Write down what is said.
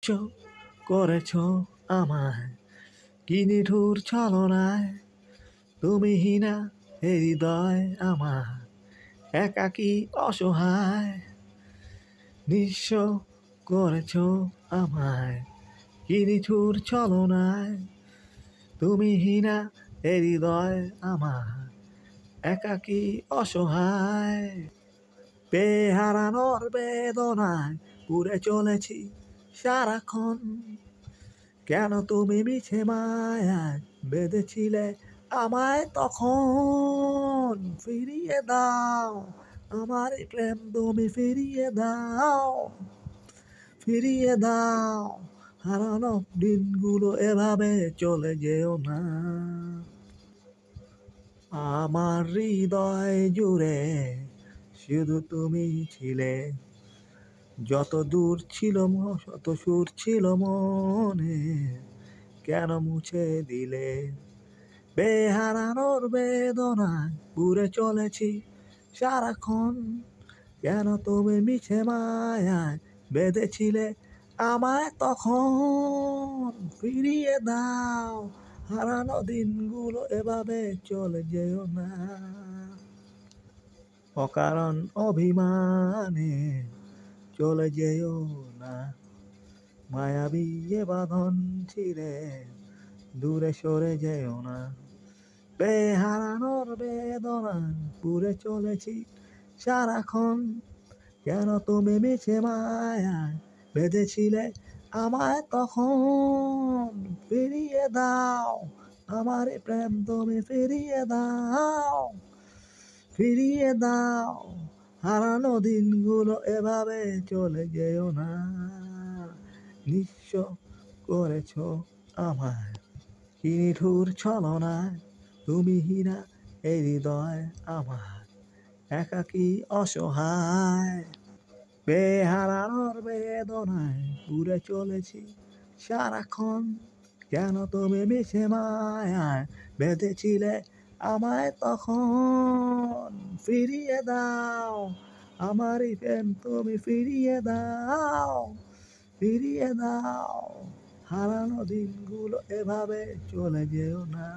চোখ করেছ আমায় কি নিঠুর ছলনায়, তুমি হীনা এ হৃদয় আমার একাকী অসহায়। নিঃস্ব করেছ আমায় কি নিঠুর ছলনায়, তুমি হীনা এ হৃদয় আমার একাকী অসহায়। পেয়ে হারানোর বেদনায় পুড়ে চলেছি সারাক্ষণ, কেন তুমি মিছে মায়ায় বেঁধেছিলে আমায় তখন। ফিরিয়ে দাও আমার এই প্রেম, তুমি ফিরিয়ে দাও, ফিরিয়ে দাও। হারানো দিনগুলো এভাবে চলে যেও না। আমার হৃদয় জুড়ে শুধু তুমি ছিলে, যত দূর ছিল শত সুর ছিল মনে, কেন মুছে দিলে। বেহারানোর বেদনায় পুড়ে চলেছি সারাক্ষণ, কেন তুমি মিছে মায়ায় বেঁধেছিলে আমায় তখন। ফিরিয়ে দাও হারানো দিনগুলো এভাবে চলে যেও না। অকারণ অভিমানে চলে যেও না, মায়াবী এ বাঁধন ছিঁড়ে দূরে সরে যেও না। বেহারানোর বেদনায় পুড়ে চলেছি সারাক্ষণ, কেন তুমি মিছে মায়ায় বেঁধেছিলে আমায় তখন। ফিরিয়ে দাও আমার এই প্রেম, তুমি ফিরিয়ে দাও, ফিরিয়ে দাও। হারানো দিনগুলো এভাবে চলে যেও না। নিঃস্ব করেছ আমায় কি নিঠুর ছলনায়, তুমি হীনা এই হৃদয় আমার একাকী অসহায়। বেহারানোর বেদনায় পুড়ে চলেছি সারাক্ষণ, কেন তুমি মিছে মায়ায় বেঁধেছিলে আমায় তখন। ফিরিয়ে দাও আমার এই প্রেম, তুমি ফিরিয়ে দাও, ফিরিয়ে দাও। হারানো দিনগুলো এভাবে চলে যেও না।